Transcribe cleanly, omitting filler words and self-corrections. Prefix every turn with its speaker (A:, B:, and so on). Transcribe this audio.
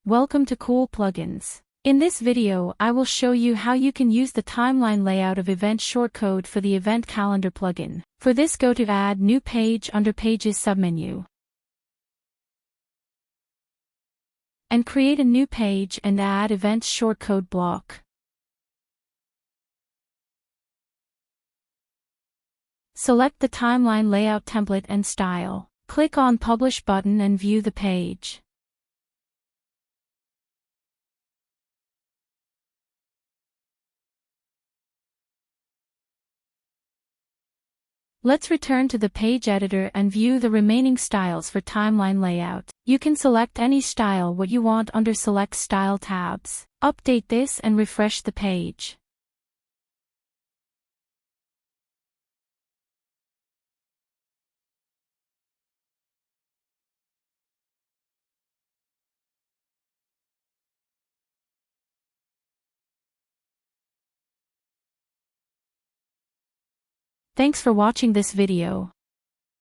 A: Welcome to Cool Plugins. In this video, I will show you how you can use the timeline layout of Event Shortcode for the Event Calendar plugin. For this, go to Add New Page under Pages submenu. And create a new page and add Event Shortcode block. Select the timeline layout template and style. Click on Publish button and view the page. Let's return to the page editor and view the remaining styles for timeline layout. You can select any style what you want under Select Style tabs. Update this and refresh the page. Thanks for watching this video.